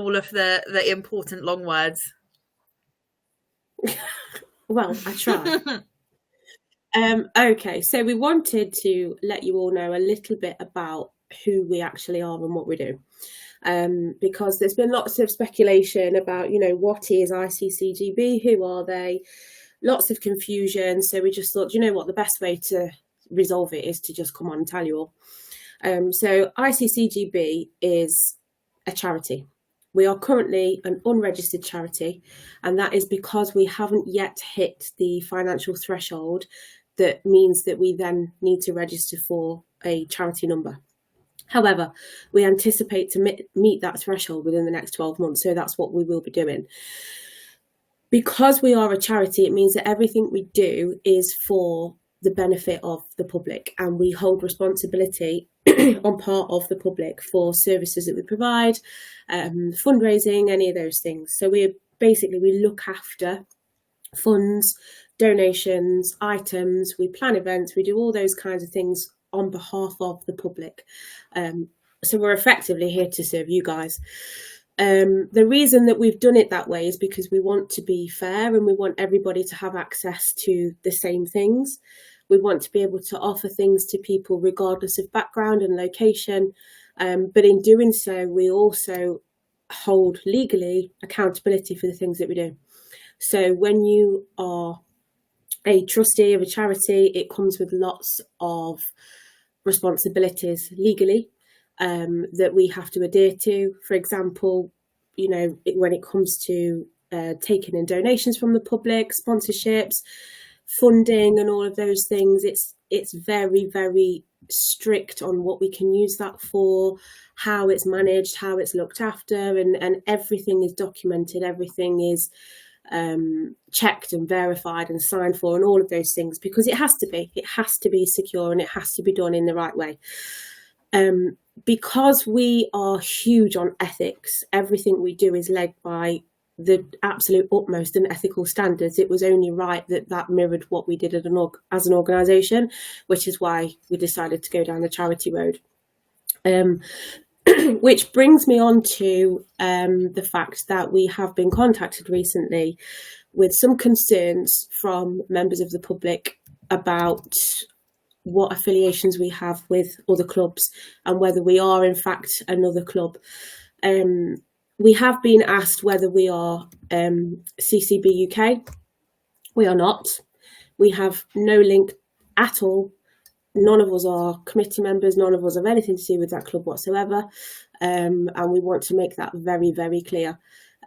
all of the important long words. Well, I try. Okay, so we wanted to let you all know a little bit about who we actually are and what we do. Because there's been lots of speculation about, what is ICCGB, who are they, lots of confusion. So we just thought, what, the best way to resolve it is to just come on and tell you all. So ICCGB is a charity. We are currently an unregistered charity, and that is because we haven't yet hit the financial threshold that means that we then need to register for a charity number. However, we anticipate to meet that threshold within the next 12 months, so that's what we will be doing. Because we are a charity, it means that everything we do is for the benefit of the public, and we hold responsibility on part of the public for services that we provide, fundraising, any of those things. So we look after funds, donations, items, we plan events, we do all those kinds of things on behalf of the public. So we're effectively here to serve you guys. The reason that we've done it that way is because we want to be fair and we want everybody to have access to the same things. We want to be able to offer things to people regardless of background and location. But in doing so, we also hold legally accountability for the things that we do. So when you are a trustee of a charity, it comes with lots of responsibilities legally that we have to adhere to. For example, when it comes to taking in donations from the public, sponsorships, funding and all of those things, it's very, very strict on what we can use that for, how it's managed, how it's looked after, and everything is documented, everything is checked and verified and signed for and all of those things, because it has to be secure and it has to be done in the right way. Because we are huge on ethics, everything we do is led by the absolute utmost and ethical standards. It was only right that mirrored what we did as an organisation, which is why we decided to go down the charity road. Which brings me on to the fact that we have been contacted recently with some concerns from members of the public about what affiliations we have with other clubs and whether we are in fact another club. We have been asked whether we are CCB UK. We are not. We have no link at all. None of us are committee members. None of us have anything to do with that club whatsoever. And we want to make that very, very clear.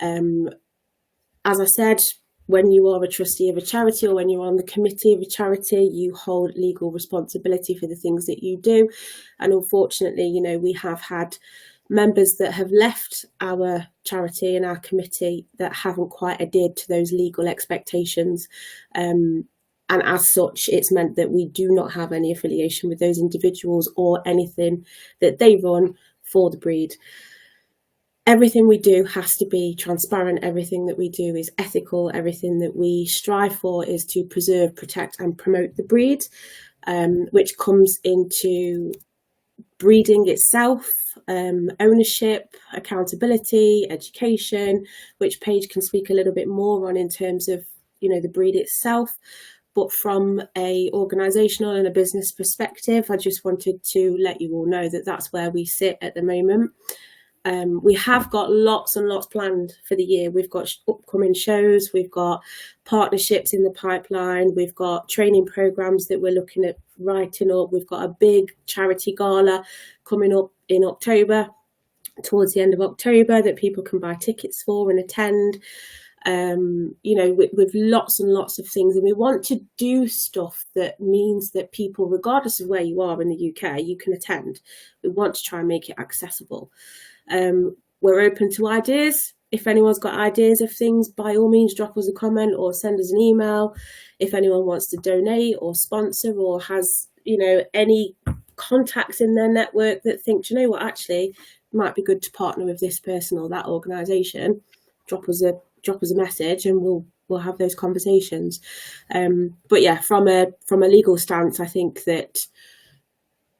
As I said, when you are a trustee of a charity or when you're on the committee of a charity, you hold legal responsibility for the things that you do. And unfortunately, we have had members that have left our charity and our committee that haven't quite adhered to those legal expectations. And as such, it's meant that we do not have any affiliation with those individuals or anything that they run for the breed. Everything we do has to be transparent. Everything that we do is ethical. Everything that we strive for is to preserve, protect and promote the breed, which comes into breeding itself, ownership, accountability, education, which Paige can speak a little bit more on in terms of, the breed itself. But from a organisational and a business perspective, I just wanted to let you all know that that's where we sit at the moment. We have got lots and lots planned for the year. We've got upcoming shows, we've got partnerships in the pipeline, we've got training programs that we're looking at writing up. We've got a big charity gala coming up in October, towards the end of October, that people can buy tickets for and attend. With lots and lots of things, and we want to do stuff that means that people, regardless of where you are in the UK, you can attend. We want to try and make it accessible. We're open to ideas. If anyone's got ideas of things, by all means drop us a comment or send us an email. If anyone wants to donate or sponsor or has any contacts in their network that think, actually it might be good to partner with this person or that organisation, drop us a message and we'll have those conversations. But yeah, from a legal stance, I think that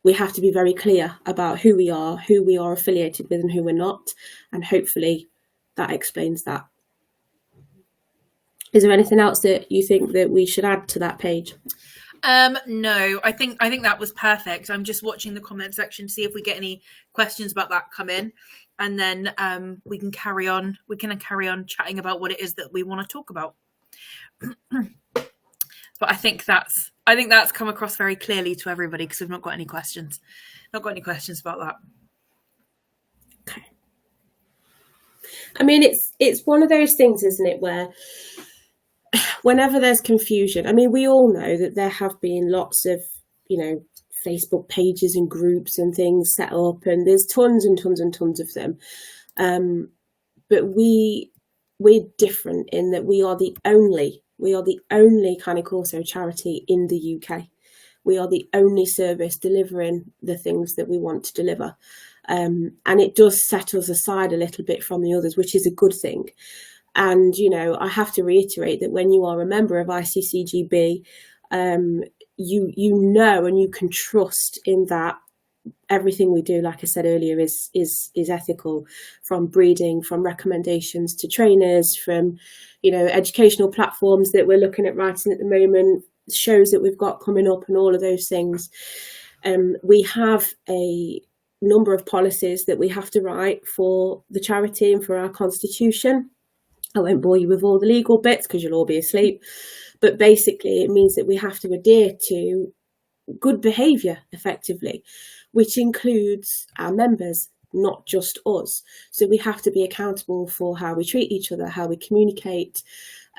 we have to be very clear about who we are affiliated with and who we're not, and hopefully that explains that. Is there anything else that you think that we should add to that page? No, I think that was perfect. I'm just watching the comment section to see if we get any questions about that come in, and then we can carry on. We can carry on chatting about what it is that we want to talk about. But I think that's come across very clearly to everybody, because we've not got any questions. Not got any questions about that. Okay. I mean, it's one of those things, isn't it, where whenever there's confusion, I mean, we all know that there have been lots of, Facebook pages and groups and things set up, and there's tons and tons and tons of them. But we're different in that we are the only cane corso charity in the UK. We are the only service delivering the things that we want to deliver. And it does set us aside a little bit from the others, which is a good thing. And, I have to reiterate that when you are a member of ICCGB, you know and you can trust in that everything we do, like I said earlier, is ethical, from breeding, from recommendations to trainers, from, educational platforms that we're looking at writing at the moment, shows that we've got coming up and all of those things. We have a number of policies that we have to write for the charity and for our constitution. I won't bore you with all the legal bits because you'll all be asleep. But basically, it means that we have to adhere to good behaviour, effectively, which includes our members, not just us. So we have to be accountable for how we treat each other, how we communicate,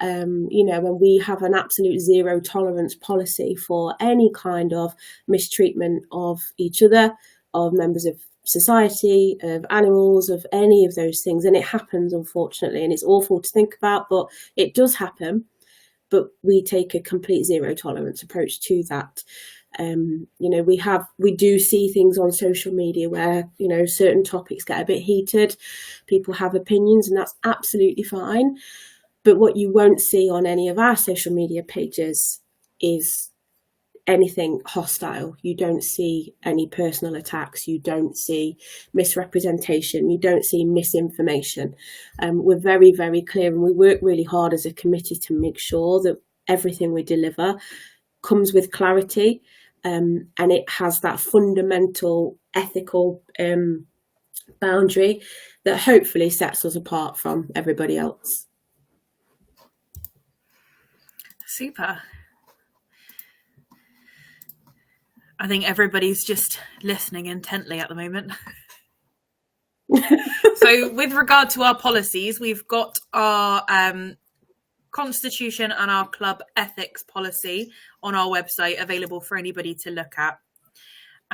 and we have an absolute zero tolerance policy for any kind of mistreatment of each other, of members of society, of animals, of any of those things. And it happens, unfortunately, and it's awful to think about, but it does happen. But we take a complete zero tolerance approach to that. We do see things on social media where, certain topics get a bit heated, people have opinions, and that's absolutely fine. But what you won't see on any of our social media pages is anything hostile. You don't see any personal attacks. You don't see misrepresentation. You don't see misinformation. We're very, very clear, and we work really hard as a committee to make sure that everything we deliver comes with clarity, and it has that fundamental ethical boundary that hopefully sets us apart from everybody else. Super. I think everybody's just listening intently at the moment. So with regard to our policies, we've got our constitution and our club ethics policy on our website available for anybody to look at.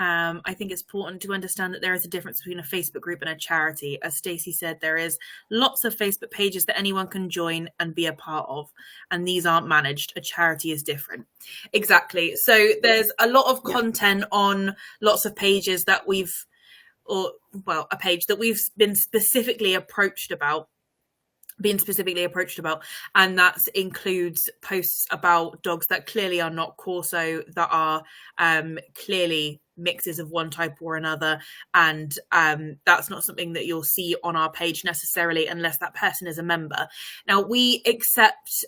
I think it's important to understand that there is a difference between a Facebook group and a charity. As Stacey said, there is lots of Facebook pages that anyone can join and be a part of, and these aren't managed. A charity is different. Exactly. So there's a lot of content on lots of pages that a page that we've been specifically approached about, and that includes posts about dogs that clearly are not corso, that are clearly mixes of one type or another, and that's not something that you'll see on our page necessarily unless that person is a member. Now, we accept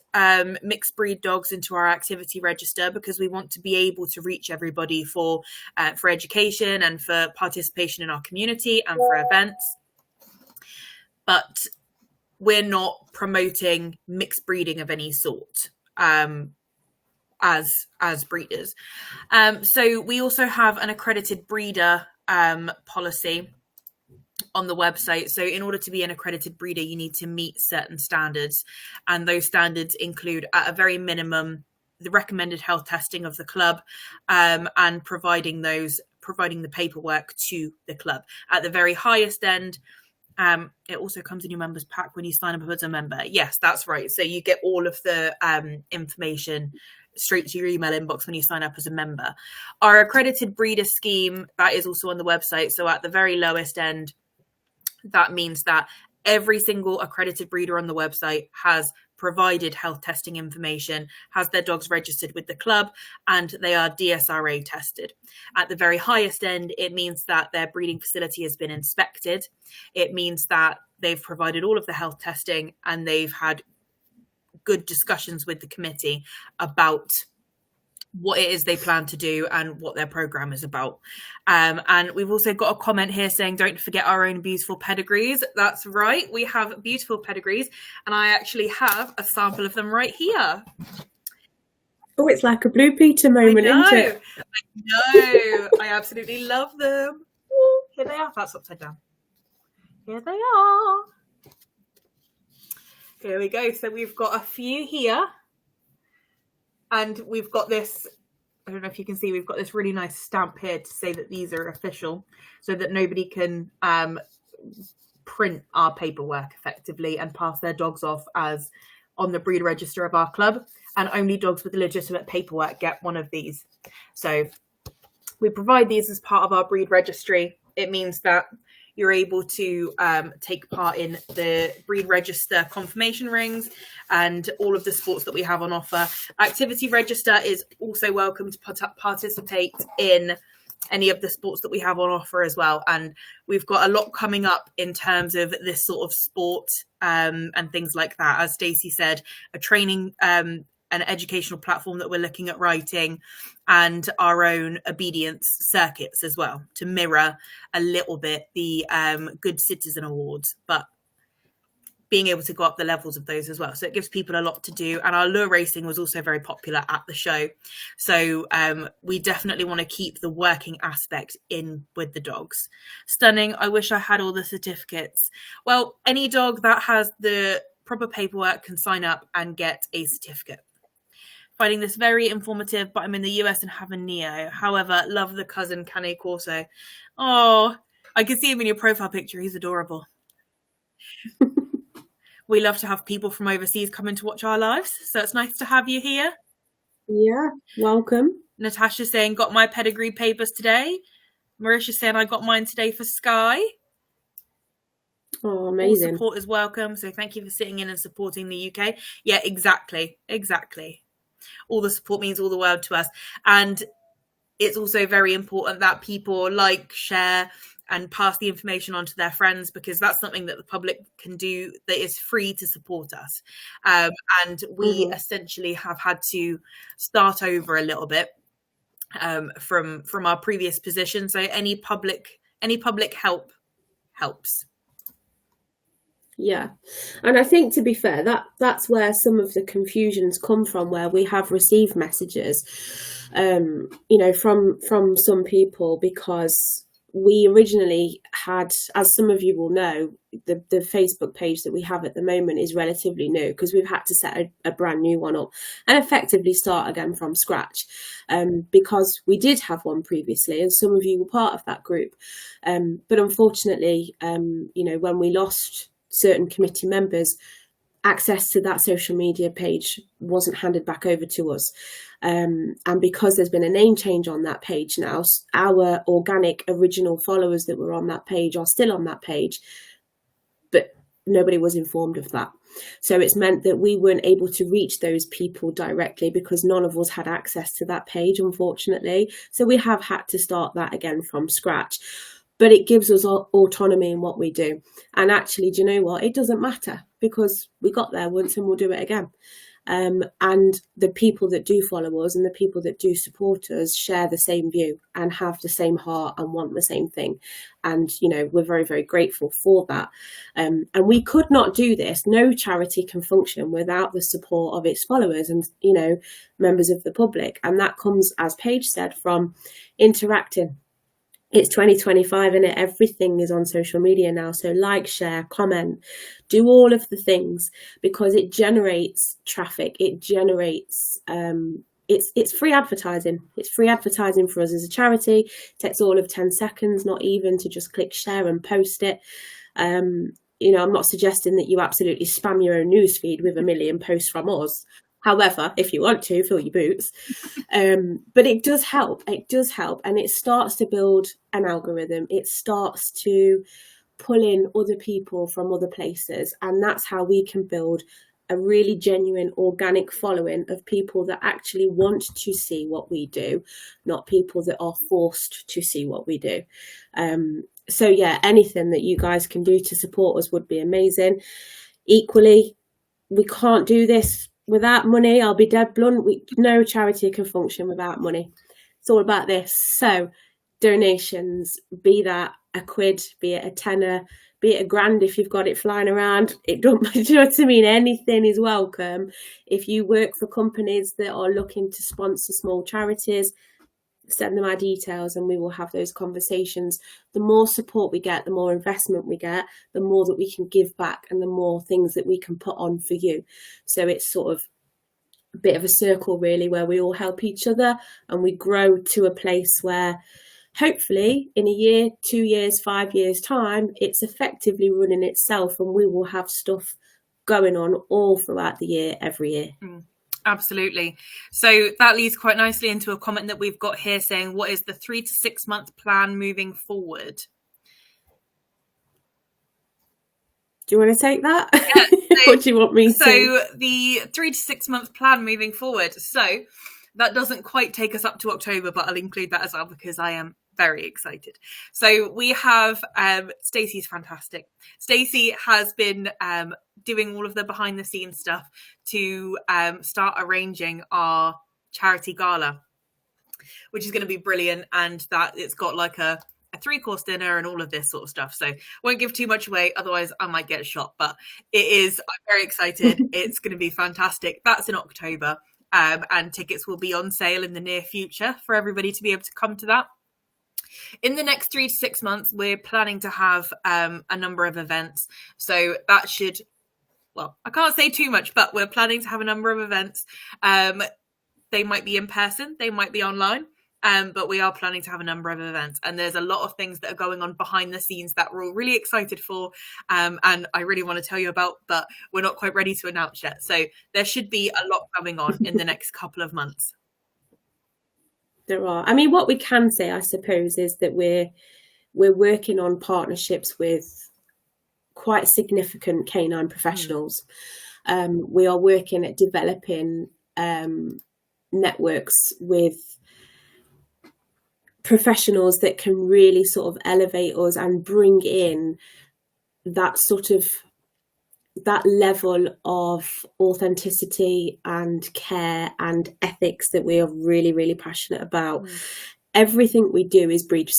mixed breed dogs into our activity register because we want to be able to reach everybody for education and for participation in our community and for events, but we're not promoting mixed breeding of any sort as breeders. So we also have an accredited breeder policy on the website. So in order to be an accredited breeder, you need to meet certain standards, and those standards include, at a very minimum, the recommended health testing of the club, and providing the paperwork to the club. At the very highest end, it also comes in your members pack when you sign up as a member. Yes, that's right. So you get all of the information straight to your email inbox when you sign up as a member. Our accredited breeder scheme, that is also on the website. So at the very lowest end, that means that every single accredited breeder on the website has provided health testing information, has their dogs registered with the club, and they are DSRA tested. At the very highest end, it means that their breeding facility has been inspected. It means that they've provided all of the health testing, and they've had good discussions with the committee about what it is they plan to do and what their program is about. And we've also got a comment here saying, don't forget our own beautiful pedigrees. That's right, we have beautiful pedigrees, and I actually have a sample of them right here. Oh, it's like a Blue Peter moment, isn't it? I know. I absolutely love them. Ooh, here they are. That's upside down. Here they are. Here we go. So we've got a few here. And we've got this, I don't know if you can see, we've got this really nice stamp here to say that these are official, so that nobody can print our paperwork effectively and pass their dogs off as on the breed register of our club. And only dogs with legitimate paperwork get one of these. So we provide these as part of our breed registry. It means that you're able to take part in the breed register confirmation rings and all of the sports that we have on offer. Activity register is also welcome to participate in any of the sports that we have on offer as well. And we've got a lot coming up in terms of this sort of sport and things like that. As Stacey said, a training an educational platform that we're looking at writing, and our own obedience circuits as well, to mirror a little bit the Good Citizen Awards, but being able to go up the levels of those as well. So it gives people a lot to do. And our lure racing was also very popular at the show. So we definitely want to keep the working aspect in with the dogs. Stunning. I wish I had all the certificates. Well, any dog that has the proper paperwork can sign up and get a certificate. Finding this very informative, but I'm in the US and have a Neo. However, love the cousin Cane Corso. Oh, I can see him in your profile picture. He's adorable. We love to have people from overseas come in to watch our lives, so it's nice to have you here. Yeah, welcome. Natasha's saying, got my pedigree papers today. Marisha's saying, I got mine today for Sky. Oh, amazing. All support is welcome, so thank you for sitting in and supporting the UK. Yeah, exactly. All the support means all the world to us. And it's also very important that people like, share, and pass the information on to their friends, because that's something that the public can do that is free to support us. And we essentially have had to start over a little bit from our previous position. So any public help helps. Yeah, and I think, to be fair, that's where some of the confusions come from, where we have received messages, from some people, because we originally had, as some of you will know, the Facebook page that we have at the moment is relatively new, because we've had to set a brand new one up and effectively start again from scratch, because we did have one previously, and some of you were part of that group. But unfortunately, when we lost certain committee members, access to that social media page wasn't handed back over to us. And because there's been a name change on that page now, our organic original followers that were on that page are still on that page, but nobody was informed of that. So it's meant that we weren't able to reach those people directly, because none of us had access to that page, unfortunately. So we have had to start that again from scratch. But it gives us autonomy in what we do. And actually, do you know what? It doesn't matter, because we got there once and we'll do it again. And the people that do follow us and the people that do support us share the same view and have the same heart and want the same thing. And, we're very, very grateful for that. And we could not do this. No charity can function without the support of its followers and, members of the public. And that comes, as Paige said, from interacting. It's 2025 and everything is on social media now. So like, share, comment, do all of the things, because it generates traffic. It generates, it's free advertising. It's free advertising for us as a charity. It takes all of 10 seconds, not even, to just click share and post it. I'm not suggesting that you absolutely spam your own newsfeed with 1 million posts from us. However, if you want to, fill your boots. But it does help. It does help. And it starts to build an algorithm. It starts to pull in other people from other places. And that's how we can build a really genuine, organic following of people that actually want to see what we do, not people that are forced to see what we do. And So yeah, anything that you guys can do to support us would be amazing. Equally, we can't do this without money. I'll be dead blunt. No charity can function without money. It's all about this. So donations, be that a quid, be it a tenner, be it a grand if you've got it flying around. It don't matter. Do you know what I mean? Anything is welcome. If you work for companies that are looking to sponsor small charities, send them our details and we will have those conversations. The more support we get, the more investment we get, the more that we can give back and the more things that we can put on for you. So it's sort of a bit of a circle really, where we all help each other and we grow to a place where hopefully in a year, 2 years, 5 years time, it's effectively running itself and we will have stuff going on all throughout the year, every year. Absolutely. So that leads quite nicely into a comment that we've got here saying, what is the 3 to 6 month plan moving forward? Do you want to take that? Yeah, so, what do you want me to? So the 3 to 6 month plan moving forward. So that doesn't quite take us up to October, but I'll include that as well because I am very excited. So we have Stacey's fantastic. Stacey has been doing all of the behind the scenes stuff to start arranging our charity gala, which is going to be brilliant, and that it's got like a 3-course dinner and all of this sort of stuff. So won't give too much away, otherwise I might get shot, but I'm very excited. It's going to be fantastic. That's in October, and tickets will be on sale in the near future for everybody to be able to come to that. In the next 3 to 6 months, we're planning to have a number of events. So that should, well, I can't say too much, but we're planning to have a number of events. They might be in person, they might be online, but we are planning to have a number of events. And there's a lot of things that are going on behind the scenes that we're all really excited for. And I really want to tell you about, but we're not quite ready to announce yet. So there should be a lot going on in the next couple of months. There are. I mean, what we can say, I suppose, is that we're working on partnerships with quite significant canine professionals. We are working at developing networks with professionals that can really sort of elevate us and bring in that sort of that level of authenticity and care and ethics that we are really, really passionate about. Everything we do is breed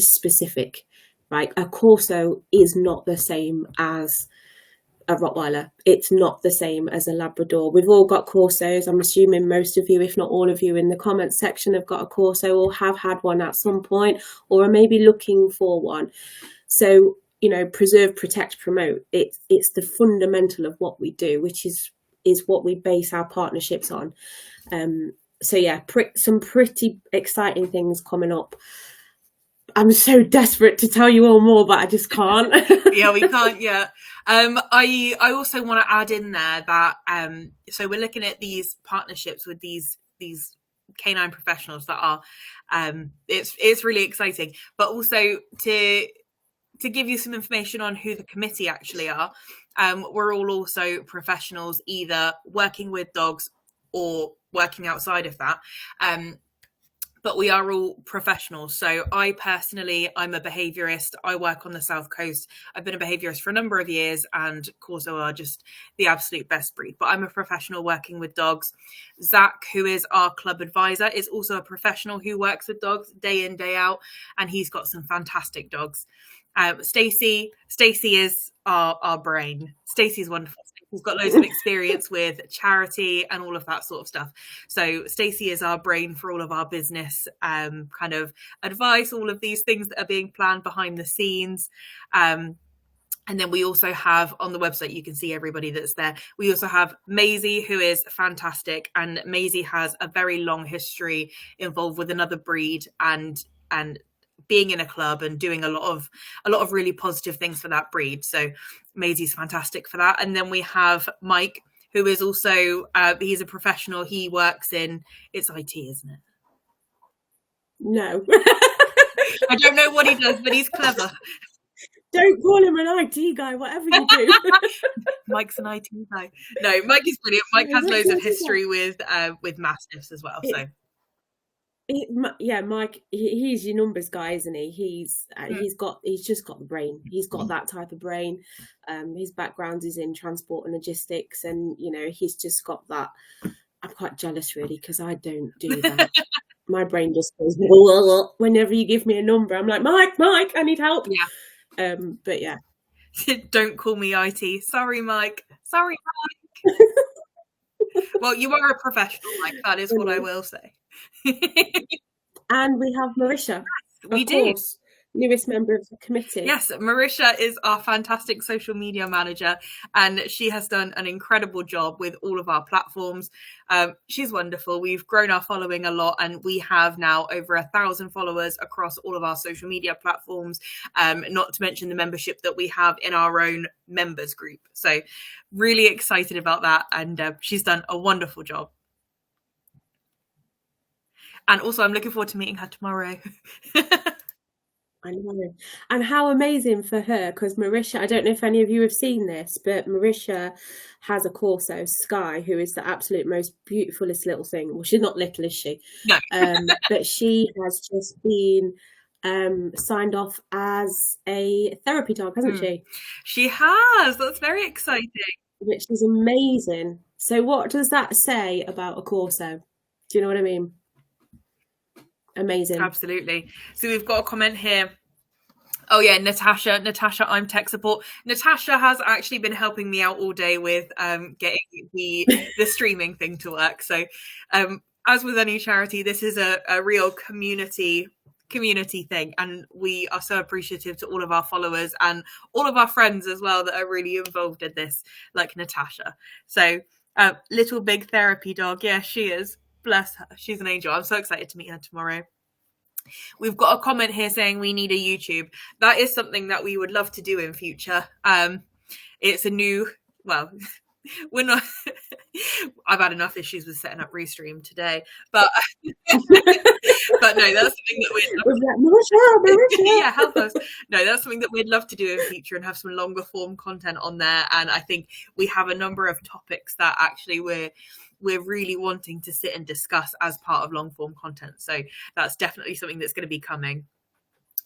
specific, right? A Corso is not the same as a Rottweiler. It's not the same as a Labrador. We've all got Corsos. I'm assuming most of you, if not all of you in the comments section, have got a Corso or have had one at some point or are maybe looking for one. So, you know, preserve, protect, promote. It's the fundamental of what we do, which is what we base our partnerships on. So yeah, some pretty exciting things coming up. I'm so desperate to tell you all more, but I just can't. Yeah, we can't yet. I also want to add in there that so we're looking at these partnerships with these canine professionals that are it's really exciting, but also to give you some information on who the committee actually are. We're all also professionals, either working with dogs or working outside of that. But we are all professionals. So I personally, I'm a behaviourist. I work on the South Coast. I've been a behaviourist for a number of years, and Corso are just the absolute best breed. But I'm a professional working with dogs. Zach, who is our club advisor, is also a professional who works with dogs day in, day out, and he's got some fantastic dogs. Stacey is our brain. Stacey's wonderful. Stacey's got loads of experience with charity and all of that sort of stuff. So Stacey is our brain for all of our business kind of advice, all of these things that are being planned behind the scenes. And then we also have on the website, you can see everybody that's there. We also have Maisie, who is fantastic. And Maisie has a very long history involved with another breed and being in a club and doing a lot of really positive things for that breed. So Maisie's fantastic for that. And then we have Mike, who is also he's a professional. He works in, it's IT, isn't it? No. I don't know what he does, but he's clever. Don't call him an IT guy, whatever you do. Mike's an IT guy. No, Mike is brilliant. Mike has loads of history with Mastiffs as well. So Mike, he's your numbers guy, isn't he? He's just got the brain. He's got that type of brain. His background is in transport and logistics, and he's just got that. I'm quite jealous, really, because I don't do that. My brain just goes whenever you give me a number. I'm like, Mike, I need help. Yeah. But yeah. Don't call me IT. Sorry, Mike. Sorry, Mike. Well, you are a professional, Mike. That is what I will say. And we have Marisha. We do. Course, newest member of the committee. Yes, Marisha is our fantastic social media manager, and she has done an incredible job with all of our platforms. She's wonderful. We've grown our following a lot, and we have now over 1,000 followers across all of our social media platforms, not to mention the membership that we have in our own members group. So really excited about that, and she's done a wonderful job. And also, I'm looking forward to meeting her tomorrow. I know. And how amazing for her, because Marisha, I don't know if any of you have seen this, but Marisha has a Corso, Sky, who is the absolute most beautifulest little thing. Well, she's not little, is she? No. But she has just been signed off as a therapy dog, hasn't she? She has. That's very exciting. Which is amazing. So what does that say about a Corso? Do you know what I mean? Amazing. Absolutely. So we've got a comment here. Oh yeah, Natasha, I'm tech support. Natasha has actually been helping me out all day with getting the streaming thing to work. So as with any charity, this is a real community thing, and we are so appreciative to all of our followers and all of our friends as well that are really involved in this, like Natasha. So little big therapy dog. Yeah, she is. Bless her. She's an angel. I'm so excited to meet her tomorrow. We've got a comment here saying we need a YouTube. That is something that we would love to do in future. It's a new, well, we're not, I've had enough issues with setting up Restream today, but no, that's something that we'd yeah, help us. No, that's something that we'd love to do in future and have some longer form content on there. And I think we have a number of topics that actually we're really wanting to sit and discuss as part of long form content. So that's definitely something that's going to be coming.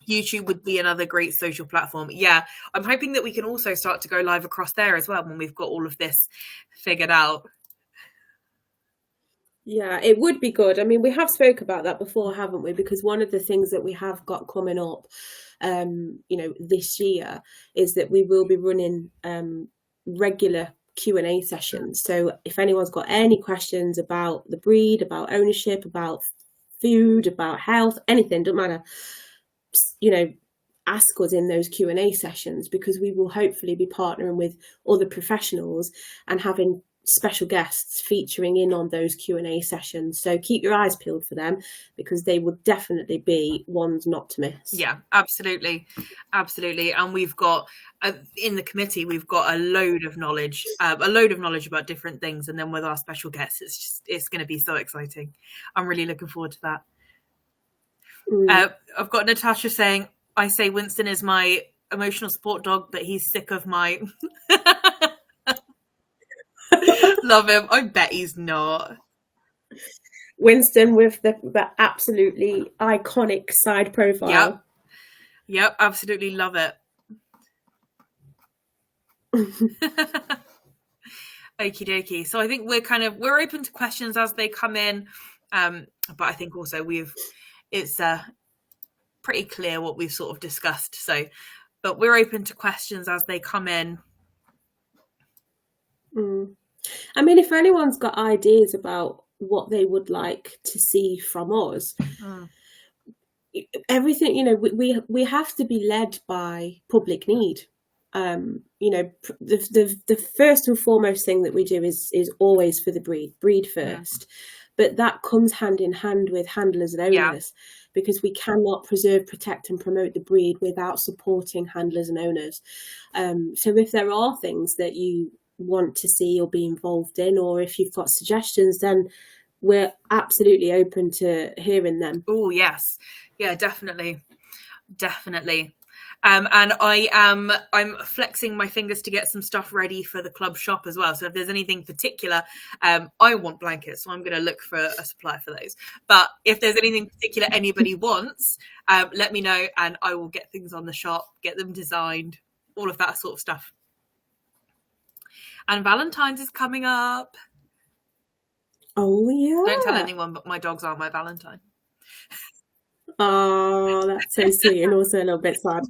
YouTube would be another great social platform. Yeah, I'm hoping that we can also start to go live across there as well when we've got all of this figured out. Yeah, it would be good. I mean, we have spoke about that before, haven't we? Because one of the things that we have got coming up, this year is that we will be running regular Q&A sessions. So if anyone's got any questions about the breed, about ownership, about food, about health, anything, doesn't matter, ask us in those Q&A sessions, because we will hopefully be partnering with other professionals and having special guests featuring in on those Q&A sessions. So keep your eyes peeled for them, because they will definitely be ones not to miss. Yeah, absolutely. And we've got in the committee, we've got a load of knowledge about different things, and then with our special guests, it's going to be so exciting. I'm really looking forward to that. I've got Natasha saying, I say Winston is my emotional support dog, but he's sick of my love him. I bet he's not. Winston with the absolutely iconic side profile. Yep, absolutely love it. Okie dokie. So I think we're open to questions as they come in, but I think also it's pretty clear what we've sort of discussed. So, but we're open to questions as they come in. I mean, if anyone's got ideas about what they would like to see from us, everything, we have to be led by public need. The first and foremost thing that we do is always for the breed first, but that comes hand in hand with handlers and owners, because we cannot preserve, protect and promote the breed without supporting handlers and owners. So if there are things that you want to see or be involved in, or if you've got suggestions, then we're absolutely open to hearing them. Oh yes, yeah, definitely. And I'm flexing my fingers to get some stuff ready for the club shop as well. So if there's anything particular, I want blankets, so I'm going to look for a supply for those. But if there's anything particular anybody wants, let me know and I will get things on the shop, get them designed, all of that sort of stuff. And Valentine's is coming up. Oh, yeah. Don't tell anyone, but my dogs are my Valentine. Oh, that's so sweet and also a little bit sad.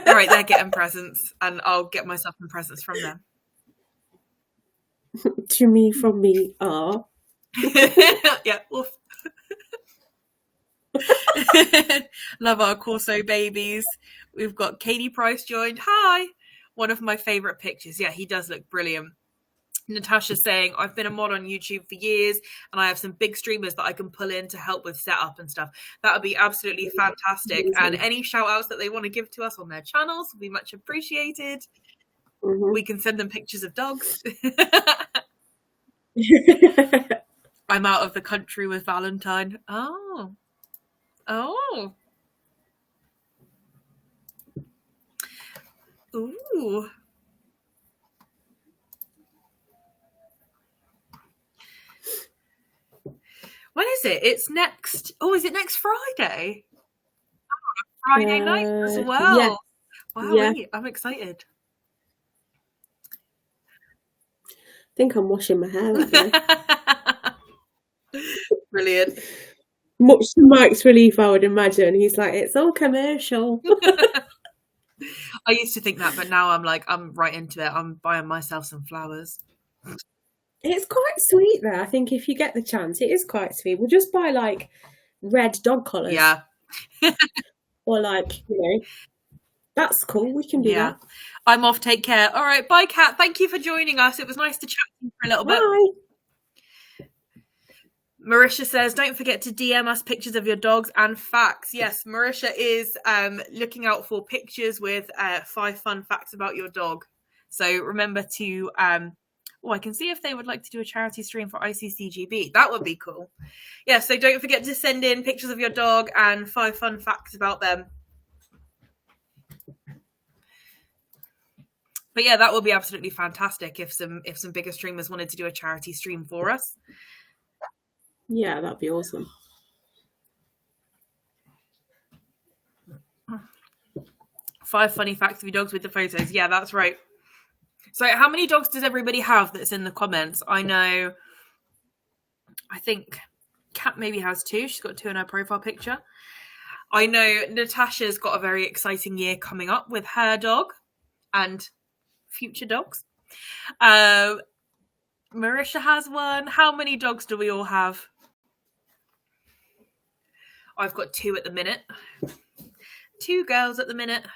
All right, they're getting presents and I'll get myself some presents from them. To me, from me. Oh. Yeah, oof. Love our Corso babies. We've got Katie Price joined. Hi. One of my favorite pictures. Yeah, he does look brilliant. Natasha's saying, I've been a mod on YouTube for years and I have some big streamers that I can pull in to help with setup and stuff. That would be absolutely fantastic. And any shout outs that they want to give to us on their channels will be much appreciated. Mm-hmm. We can send them pictures of dogs. I'm out of the country with Valentine. Oh. Ooh. When is it? It's next. Oh, is it next Friday? Friday night as well. Yeah. Wow, yeah. I'm excited. I think I'm washing my hair right now. Brilliant. Much to Mike's relief, I would imagine. He's like, it's all commercial. I used to think that, but now I'm like, I'm right into it. I'm buying myself some flowers. It's quite sweet there. I think if you get the chance, it is quite sweet. We'll just buy like red dog collars. Yeah. Or like, you know, that's cool. We can do that. I'm off. Take care. All right. Bye, Kat. Thank you for joining us. It was nice to chat to you for a little bit. Bye. Marisha says, don't forget to DM us pictures of your dogs and facts. Yes, Marisha is looking out for pictures with 5 fun facts about your dog. So remember to... I can see if they would like to do a charity stream for ICCGB. That would be cool. Yeah, so don't forget to send in pictures of your dog and 5 fun facts about them. But yeah, that would be absolutely fantastic if some bigger streamers wanted to do a charity stream for us. Yeah, that'd be awesome. Five funny facts of your dogs with the photos. Yeah, that's right. So how many dogs does everybody have that's in the comments? I think Kat maybe has 2. She's got 2 in her profile picture. I know Natasha's got a very exciting year coming up with her dog and future dogs. Marisha has 1. How many dogs do we all have? I've got 2 at the minute. 2 girls at the minute.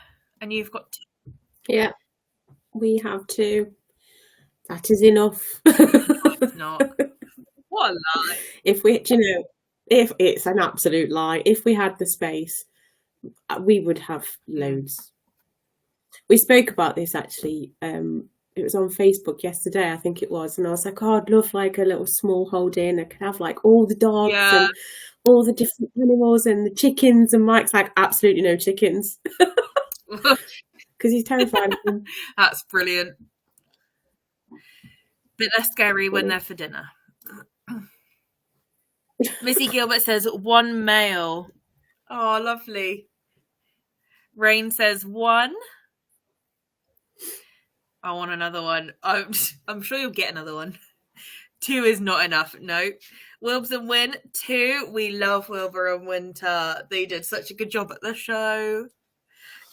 And you've got 2. Yeah. We have 2. That is enough. It's not. What a lie. If it's an absolute lie. If we had the space, we would have loads. We spoke about this actually. It was on Facebook yesterday, I think it was. And I was like, oh, I'd love like a little small holding. I could have like all the dogs and all the different animals and the chickens. And Mike's like, absolutely no chickens. Because he's terrified of them. That's brilliant. Bit less scary when they're for dinner. Missy Gilbert says 1 male. Oh, lovely. Rain says 1. I want another one. I'm sure you'll get another one. 2 is not enough. No. Wilbs and Win 2. We love Wilbur and Winter. They did such a good job at the show.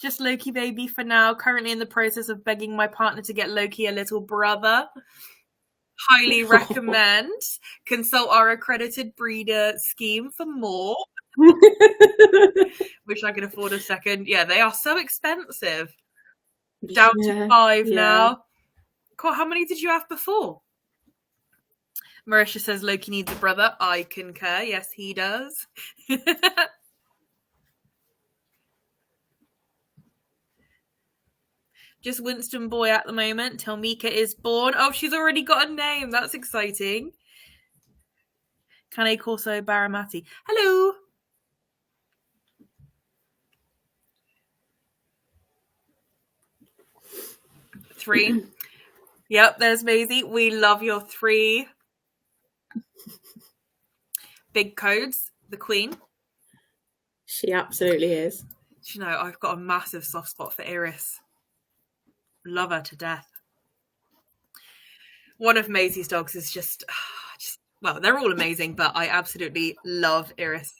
Just Loki baby for now. Currently in the process of begging my partner to get Loki a little brother. Highly recommend. Consult our accredited breeder scheme for more. Wish I could afford a second. Yeah, they are so expensive. Down to 5 now. God, how many did you have before? Marisha says Loki needs a brother. I concur. Yes, he does. Just Winston Boy at the moment till Mika is born. Oh, she's already got a name. That's exciting. Cane Corso Baramati. Hello. 3. Yep, there's Maisie. We love your 3 big codes. The Queen. She absolutely is. You know, I've got a massive soft spot for Iris. Love her to death. One of Maisie's dogs is just well, they're all amazing, but I absolutely love Iris.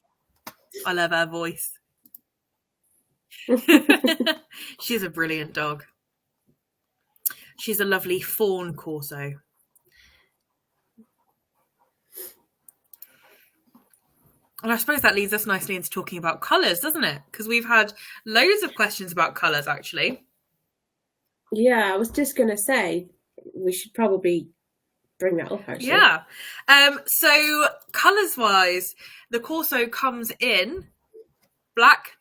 I love her voice. She's a brilliant dog. She's a lovely fawn Corso. And I suppose that leads us nicely into talking about colours, doesn't it? Because we've had loads of questions about colours, actually. Yeah, I was just going to say, we should probably bring that up, actually. Yeah. So, colours-wise, the Corso comes in black,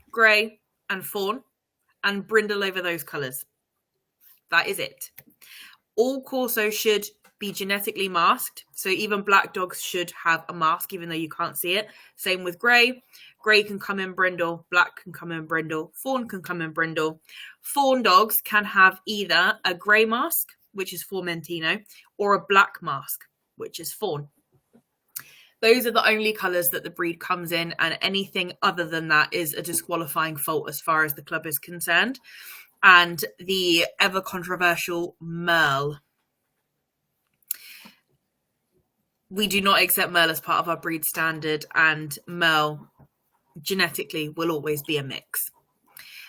grey, and fawn, and brindle over those colours. That is it. All Corso should be genetically masked. So even black dogs should have a mask, even though you can't see it. Same with grey. Grey can come in brindle. Black can come in brindle. Fawn can come in brindle. Fawn dogs can have either a grey mask, which is Formentino, or a black mask, which is fawn. Those are the only colours that the breed comes in, and anything other than that is a disqualifying fault as far as the club is concerned. And the ever controversial Merle. We do not accept Merle as part of our breed standard, and Merle genetically will always be a mix.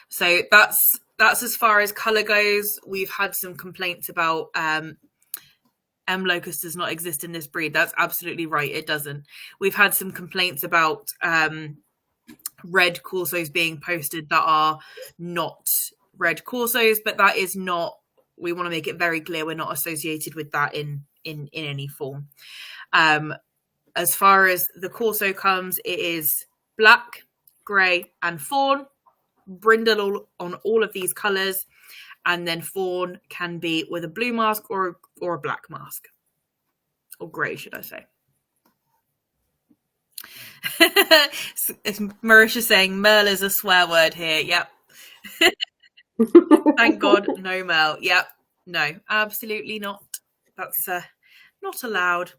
So that's as far as colour goes. We've had some complaints about M. locus does not exist in this breed. That's absolutely right. It doesn't. We've had some complaints about red Corsos being posted that are not red Corsos, but that is not, we want to make it very clear we're not associated with that in any form. As far as the Corso comes, it is black, grey, and fawn. Brindle on all of these colours, and then fawn can be with a blue mask or a black mask, or grey, should I say? Marisha saying Merle is a swear word here. Yep. Thank God, no Merle. Yep. No, absolutely not. That's not allowed.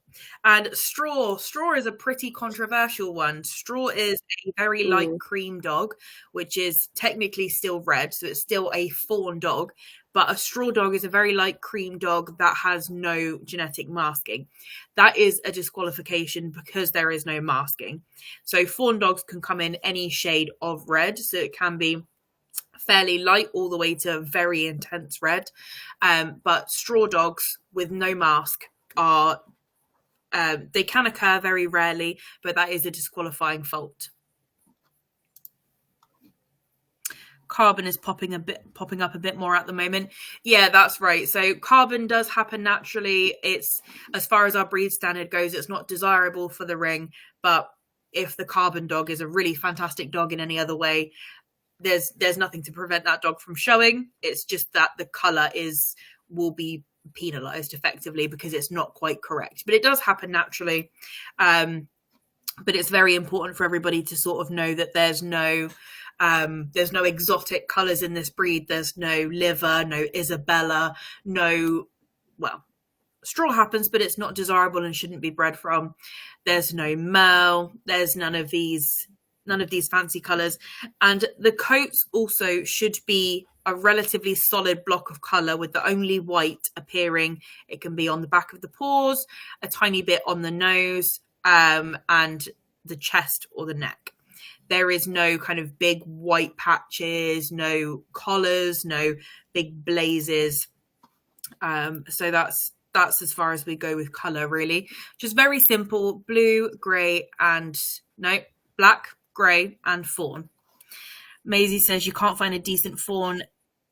And straw is a pretty controversial one. Straw is a very light cream dog, which is technically still red, so it's still a fawn dog, but a straw dog is a very light cream dog that has no genetic masking. That is a disqualification because there is no masking. So fawn dogs can come in any shade of red, so it can be fairly light all the way to very intense red, but straw dogs with no mask are they can occur very rarely, but that is a disqualifying fault. Carbon is popping up a bit more at the moment. Yeah, that's right. So carbon does happen naturally. It's, as far as our breed standard goes, it's not desirable for the ring, but if the carbon dog is a really fantastic dog in any other way, there's nothing to prevent that dog from showing. It's just that the colour will be penalised effectively because it's not quite correct. But it does happen naturally. But it's very important for everybody to sort of know that there's no exotic colours in this breed. There's no liver, no Isabella, straw happens, but it's not desirable and shouldn't be bred from. There's no Merle. There's none of these fancy colours. And the coats also should be a relatively solid block of colour with the only white appearing. It can be on the back of the paws, a tiny bit on the nose, and the chest or the neck. There is no kind of big white patches, no collars, no big blazes. So that's as far as we go with colour, really. Just very simple, blue, grey, and black, grey, and fawn. Maisie says you can't find a decent fawn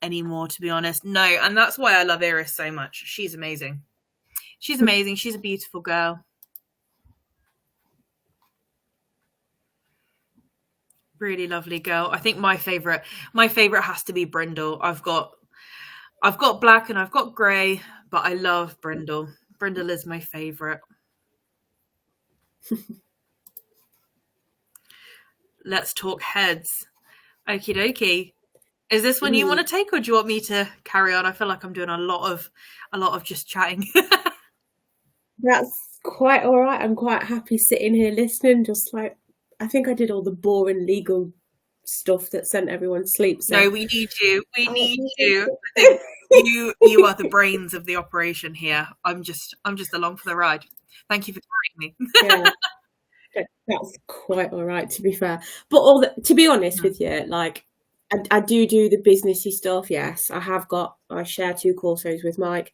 anymore, to be honest. No, and that's why I love Iris so much. She's amazing. She's amazing. She's a beautiful girl. Really lovely girl. I think my favorite has to be Brindle. I've got black and I've got grey, but I love Brindle. Brindle is my favorite. Let's talk heads. Okie dokie. Is this one you want to take, or do you want me to carry on? I feel like I'm doing a lot of just chatting. That's quite all right. I'm quite happy sitting here listening, just like I think I did all the boring legal stuff that sent everyone to sleep. So No, we need you. We need you. I think you are the brains of the operation here. I'm just along for the ride. Thank you for carrying me. Yeah, that's quite all right, to be fair. But to be honest with you, like I do the businessy stuff. Yes, I share 2 Corsos with Mike.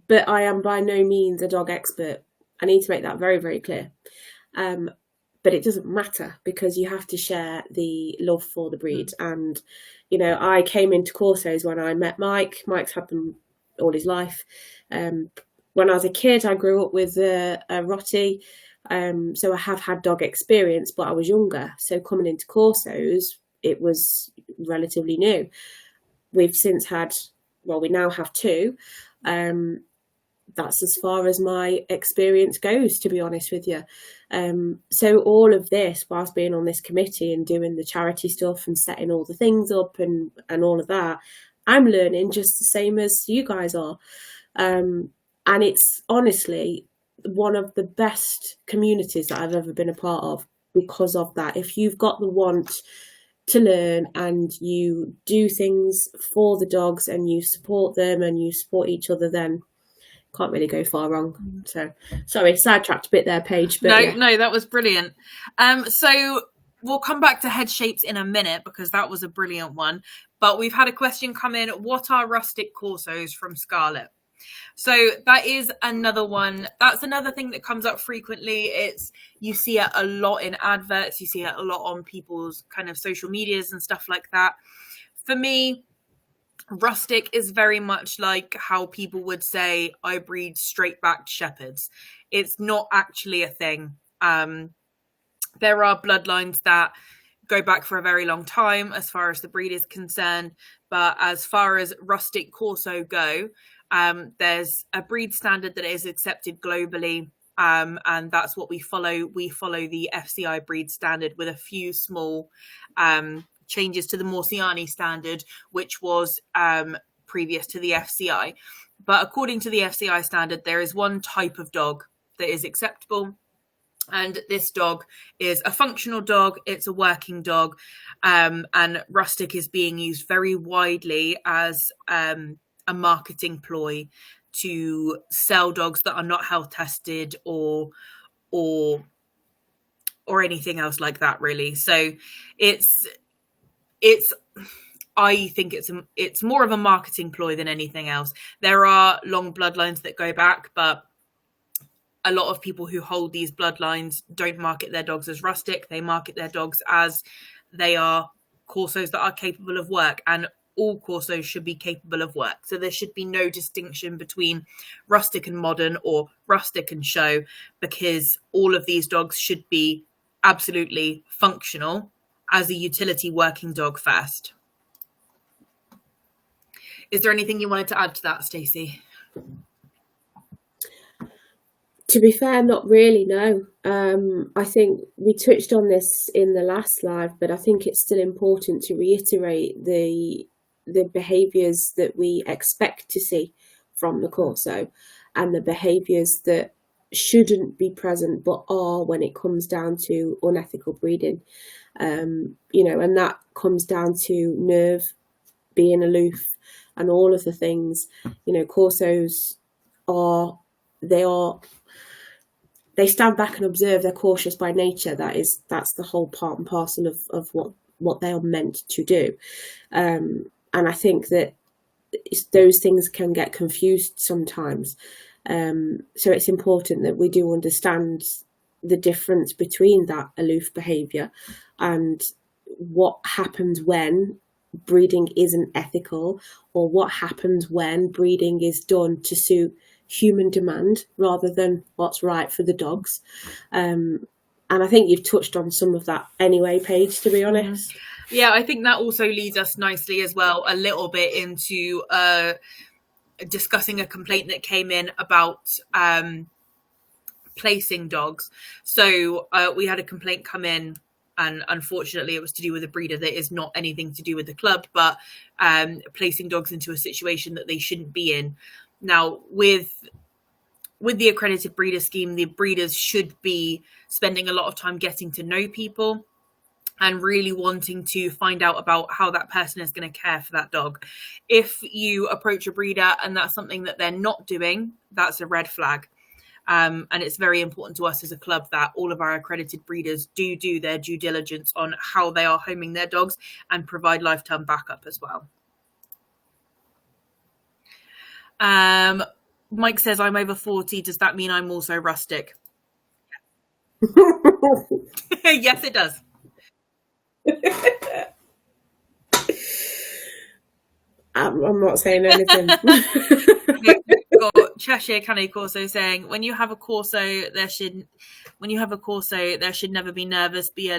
But I am by no means a dog expert. I need to make that very, very clear. But it doesn't matter, because you have to share the love for the breed. And, you know, I came into Corsos when I met Mike. Mike's had them all his life. When I was a kid, I grew up with a Rottie. So I have had dog experience, but I was younger. So coming into Corsos, it was relatively new. We've since had, we now have 2. That's as far as my experience goes, to be honest with you. So all of this, whilst being on this committee and doing the charity stuff and setting all the things up and all of that, I'm learning just the same as you guys are. And it's honestly one of the best communities that I've ever been a part of because of that. If you've got the want to learn and you do things for the dogs and you support them and you support each other, then can't really go far wrong. So sorry, sidetracked a bit there, Paige. But no, that was brilliant. So we'll come back to head shapes in a minute, because that was a brilliant one. But we've had a question come in. What are rustic Corsos, from Scarlett? So that is another one. That's another thing that comes up frequently. You see it a lot in adverts. You see it a lot on people's kind of social medias and stuff like that. For me, rustic is very much like how people would say I breed straight-backed shepherds. It's not actually a thing. There are bloodlines that go back for a very long time as far as the breed is concerned, but as far as rustic Corso go, there's a breed standard that is accepted globally, and that's what we follow. We follow the FCI breed standard with a few small changes to the Morsiani standard, which was previous to the FCI. But according to the FCI standard, there is one type of dog that is acceptable. And this dog is a functional dog. It's a working dog. And rustic is being used very widely as a marketing ploy to sell dogs that are not health tested or anything else like that, really. So I think it's more of a marketing ploy than anything else. There are long bloodlines that go back, but a lot of people who hold these bloodlines don't market their dogs as rustic. They market their dogs as they are Corsos that are capable of work, and all Corsos should be capable of work. So there should be no distinction between rustic and modern or rustic and show, because all of these dogs should be absolutely functional as a utility working dog first. Is there anything you wanted to add to that, Stacey? To be fair, not really, no. I think we touched on this in the last live, but I think it's still important to reiterate the behaviours that we expect to see from the Corso and the behaviours that shouldn't be present but are when it comes down to unethical breeding. And that comes down to nerve, being aloof, and all of the things. Corsos they stand back and observe. They're cautious by nature. That's the whole part and parcel of what they are meant to do. And I think that those things can get confused sometimes. So it's important that we do understand the difference between that aloof behaviour and what happens when breeding isn't ethical, or what happens when breeding is done to suit human demand rather than what's right for the dogs. And I think you've touched on some of that anyway, Paige, to be honest. Yeah, I think that also leads us nicely as well a little bit into discussing a complaint that came in about placing dogs. So we had a complaint come in And unfortunately, it was to do with a breeder that is not anything to do with the club, but placing dogs into a situation that they shouldn't be in. Now, with the accredited breeder scheme, the breeders should be spending a lot of time getting to know people and really wanting to find out about how that person is going to care for that dog. If you approach a breeder and that's something that they're not doing, that's a red flag. And it's very important to us as a club that all of our accredited breeders do their due diligence on how they are homing their dogs and provide lifetime backup as well. Mike says, I'm over 40. Does that mean I'm also rustic? Yes, it does. I'm not saying anything. Got Cheshire Canny Corso saying, when you have a Corso, there should never be nervous, be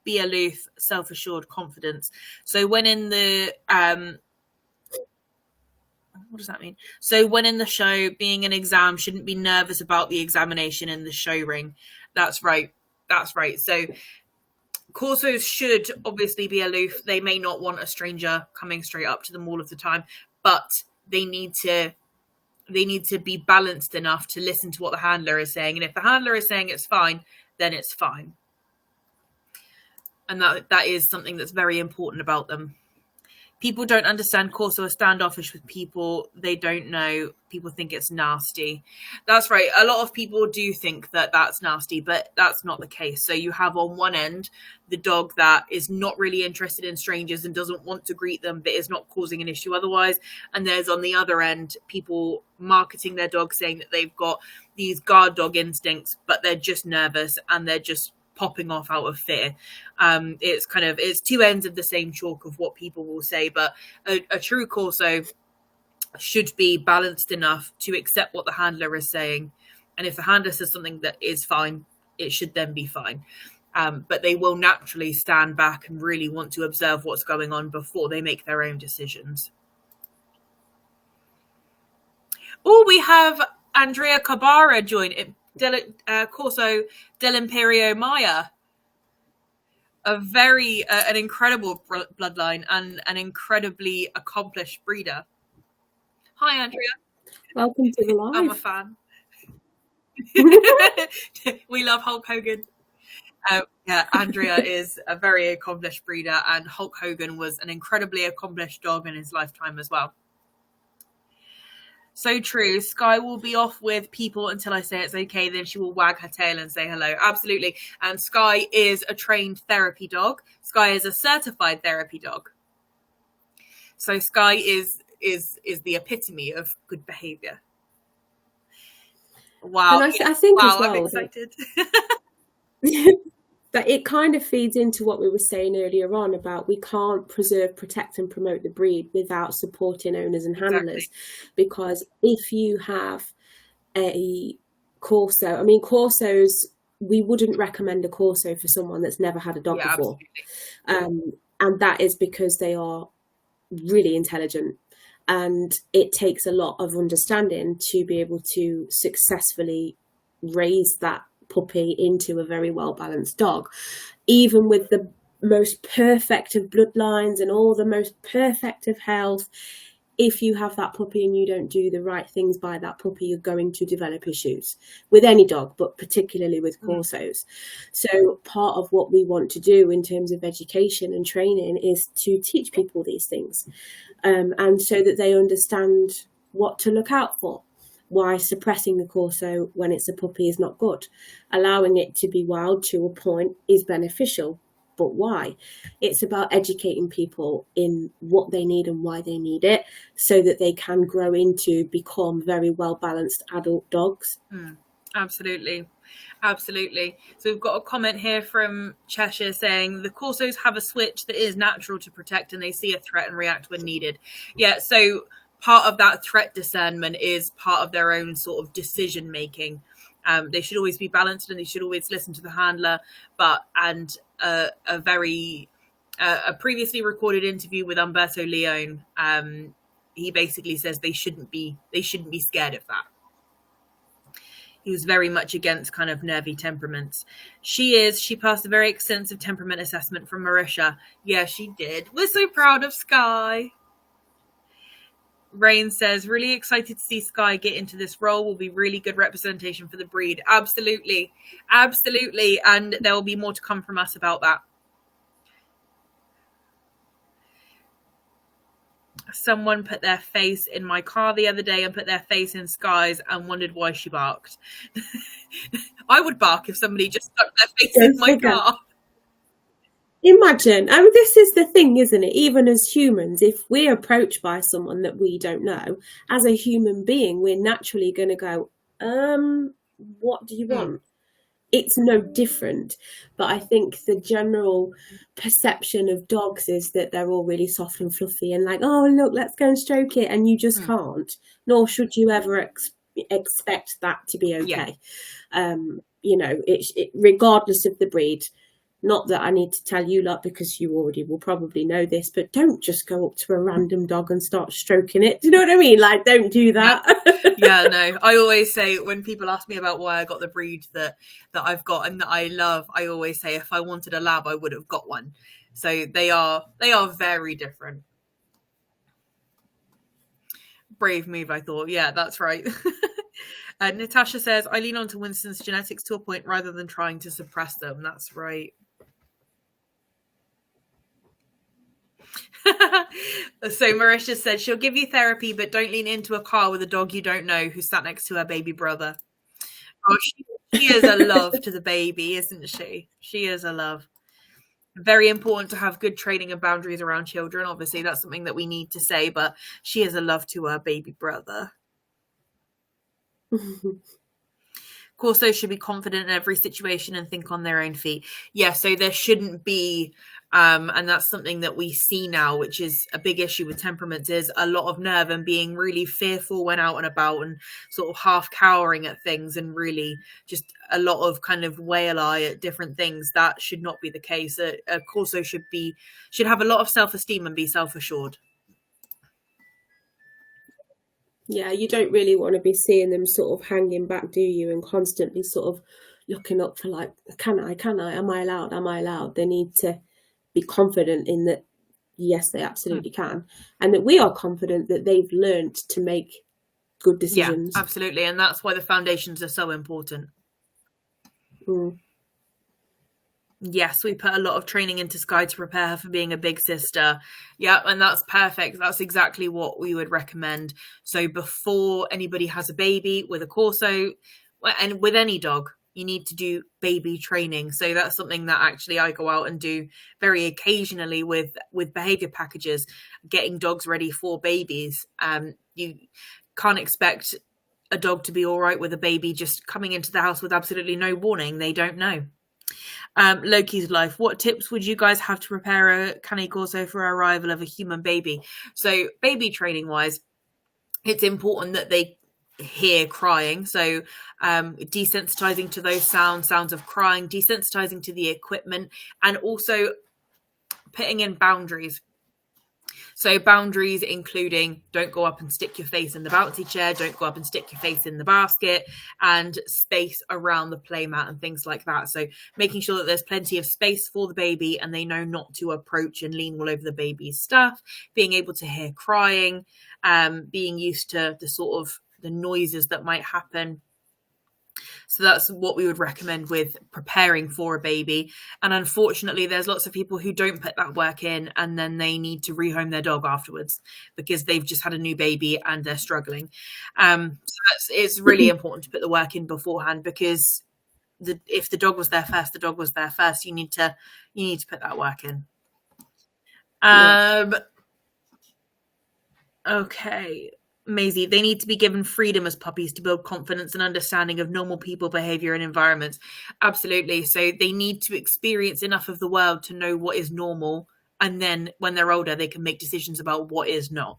aloof, self-assured, confidence. So when in the what does that mean? So when in the show, being an exam, shouldn't be nervous about the examination in the show ring. That's right. So Corsos should obviously be aloof. They may not want a stranger coming straight up to them all of the time, but they need to be balanced enough to listen to what the handler is saying. And if the handler is saying it's fine, then it's fine. And that is something that's very important about them. People don't understand Corso are standoffish with people they don't know. People think it's nasty. That's right. A lot of people do think that that's nasty, but that's not the case. So you have on one end the dog that is not really interested in strangers and doesn't want to greet them, but is not causing an issue otherwise. And there's on the other end people marketing their dog saying that they've got these guard dog instincts, but they're just nervous and they're just popping off out of fear. It's two ends of the same chalk of what people will say, but a true Corso should be balanced enough to accept what the handler is saying. And if the handler says something that is fine, it should then be fine. But they will naturally stand back and really want to observe what's going on before they make their own decisions. Oh, we have Andrea Cabara join it. Corso del Imperio Maya, an incredible bloodline and an incredibly accomplished breeder. Hi, Andrea. Welcome to the live. I'm a fan. We love Hulk Hogan. Andrea is a very accomplished breeder, and Hulk Hogan was an incredibly accomplished dog in his lifetime as well. So true. Sky will be off with people until I say it's okay. Then she will wag her tail and say hello. Absolutely. And Sky is a trained therapy dog. Sky is a certified therapy dog. So Sky is the epitome of good behavior. Wow. And I think as well, I'm excited. That it kind of feeds into what we were saying earlier on about we can't preserve, protect and promote the breed without supporting owners and handlers. Exactly. Because if you have a Corso, I mean, Corsos, we wouldn't recommend a Corso for someone that's never had a dog before. And that is because they are really intelligent. And it takes a lot of understanding to be able to successfully raise that puppy into a very well balanced dog, even with the most perfect of bloodlines and all the most perfect of health. If you have that puppy and you don't do the right things by that puppy, you're going to develop issues with any dog, but particularly with Corsos. So part of what we want to do in terms of education and training is to teach people these things, and so that they understand what to look out for. Why suppressing the Corso when it's a puppy is not good. Allowing it to be wild to a point is beneficial, but why? It's about educating people in what they need and why they need it, so that they can grow into become very well-balanced adult dogs. Absolutely. So we've got a comment here from Cheshire saying the Corsos have a switch that is natural to protect and they see a threat and react when needed. Yeah, so part of that threat discernment is part of their own sort of decision making. They should always be balanced and they should always listen to the handler. A previously recorded interview with Umberto Leone, he basically says they shouldn't be scared of that. He was very much against kind of nervy temperaments. She passed a very extensive temperament assessment from Marisha. Yeah, she did. We're so proud of Sky. Rain says, really excited to see Sky get into this role. Will be really good representation for the breed. Absolutely. Absolutely. And there will be more to come from us about that. Someone put their face in my car the other day and put their face in Sky's and wondered why she barked. I would bark if somebody just stuck their face in my car. Imagine, I mean, this is the thing, isn't it? Even as humans, if we're approached by someone that we don't know, as a human being, we're naturally going to go, what do you want? It's no different. But I think the general perception of dogs is that they're all really soft and fluffy and like, oh, look, let's go and stroke it. And you just can't, nor should you ever expect that to be okay. Yeah. You know, regardless of the breed. Not that I need to tell you lot, because you already will probably know this, but don't just go up to a random dog and start stroking it. Do you know what I mean? Like, don't do that. Yeah, no. I always say, when people ask me about why I got the breed that I've got and that I love, I always say if I wanted a lab, I would have got one. So they are very different. Brave move, I thought. Yeah, that's right. Natasha says, I lean on to Winston's genetics to a point rather than trying to suppress them. That's right. So Marisha said she'll give you therapy, but don't lean into a car with a dog you don't know who sat next to her baby brother. Oh, she is a love to the baby, isn't she? She is a love. Very important to have good training and boundaries around children. Obviously, that's something that we need to say, but she is a love to her baby brother. Corso should be confident in every situation and think on their own feet. Yeah, so there shouldn't be, and that's something that we see now, which is a big issue with temperaments, is a lot of nerve and being really fearful when out and about and sort of half cowering at things and really just a lot of kind of whale eye at different things. That should not be the case. A Corso should have a lot of self-esteem and be self-assured. Yeah, you don't really want to be seeing them sort of hanging back, do you? And constantly sort of looking up for like, can I, am I allowed? They need to be confident in that, yes, they absolutely can. And that we are confident that they've learned to make good decisions. Yeah, absolutely. And that's why the foundations are so important. Yes, we put a lot of training into Sky to prepare her for being a big sister. Yeah, and that's perfect. That's exactly what we would recommend. So before anybody has a baby with a Corso, and with any dog, you need to do baby training. So that's something that actually I go out and do very occasionally with behavior packages, getting dogs ready for babies. You can't expect a dog to be all right with a baby just coming into the house with absolutely no warning. They don't know. Loki's life. What tips would you guys have to prepare a Cane Corso for arrival of a human baby? So baby training wise, it's important that they hear crying. So desensitizing to those sounds of crying, desensitizing to the equipment, and also putting in boundaries. So boundaries including don't go up and stick your face in the bouncy chair, don't go up and stick your face in the basket, and space around the playmat and things like that. So making sure that there's plenty of space for the baby and they know not to approach and lean all over the baby's stuff, being able to hear crying, being used to the sort of the noises that might happen. So that's what we would recommend with preparing for a baby. And unfortunately, there's lots of people who don't put that work in and then they need to rehome their dog afterwards because they've just had a new baby and they're struggling. So it's really important to put the work in beforehand, because if the dog was there first, the dog was there first. You need to put that work in. Okay. Maisie, they need to be given freedom as puppies to build confidence and understanding of normal people behavior and environments. Absolutely. So they need to experience enough of the world to know what is normal. And then when they're older, they can make decisions about what is not.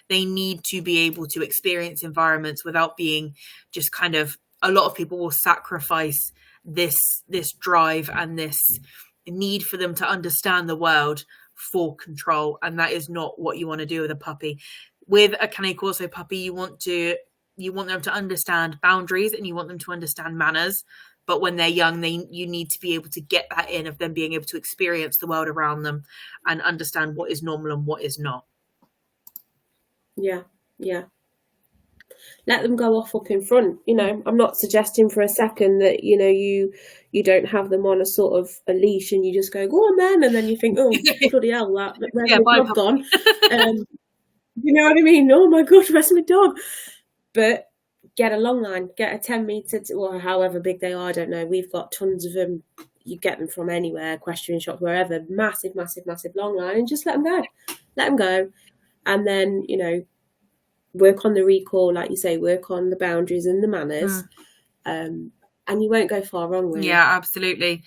They need to be able to experience environments without being just kind of, a lot of people will sacrifice this drive and this need for them to understand the world for control. And that is not what you want to do with a puppy. With a Cane Corso puppy, you want to You want them to understand boundaries and you want them to understand manners. But when they're young, you need to be able to get that in of them being able to experience the world around them and understand what is normal and what is not. Yeah. Let them go off up in front. I'm not suggesting for a second that, you don't have them on a sort of a leash and you just go on then. And then you think, oh, bloody hell, where's my dog gone? You know what I mean? Oh my God, where's my dog? But get a long line, get a 10 metre or however big they are. I don't know. We've got tons of them. You get them from anywhere, equestrian shops, wherever. Massive long line, and just let them go. And then, work on the recall, like you say, work on the boundaries and the manners. And you won't go far wrong with it. Yeah, absolutely.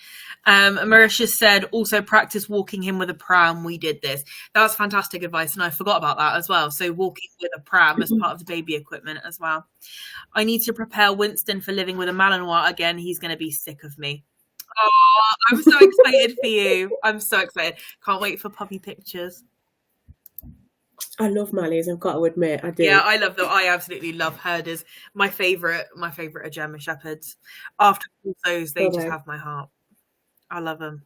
Marisha said, also practice walking him with a pram. We did this. That's fantastic advice. And I forgot about that as well. So walking with a pram as part of the baby equipment as well. I need to prepare Winston for living with a Malinois again. He's going to be sick of me. Oh, I'm so excited for you. I'm so excited. Can't wait for puppy pictures. I love Mallies, I've got to admit, I do. Yeah, I love them. I absolutely love herders. My favourite are German Shepherds. After those, they just have my heart. I love them.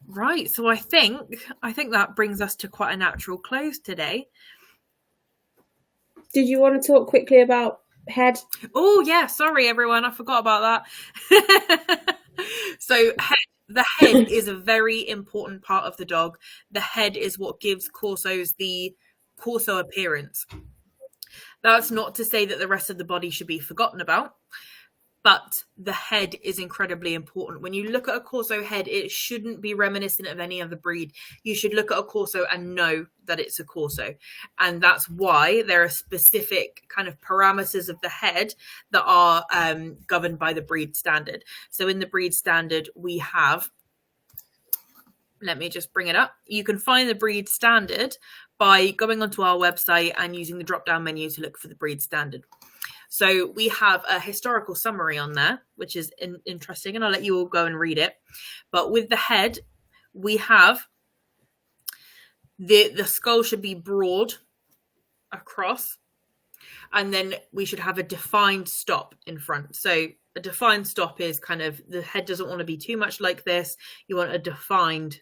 Right, so I think that brings us to quite a natural close today. Did you want to talk quickly about head? Oh, yeah, sorry, everyone. I forgot about that. So the head is a very important part of the dog. The head is what gives Corsos the Corso appearance. That's not to say that the rest of the body should be forgotten about, but the head is incredibly important. When you look at a Corso head, it shouldn't be reminiscent of any other breed. You should look at a Corso and know that it's a Corso. And that's why there are specific kind of parameters of the head that are governed by the breed standard. So in the breed standard, we have, let me just bring it up. You can find the breed standard by going onto our website and using the drop-down menu to look for the breed standard. So we have a historical summary on there, which is interesting, and I'll let you all go and read it. But with the head, we have the skull should be broad across, and then we should have a defined stop in front. So a defined stop is kind of, the head doesn't want to be too much like this. You want a defined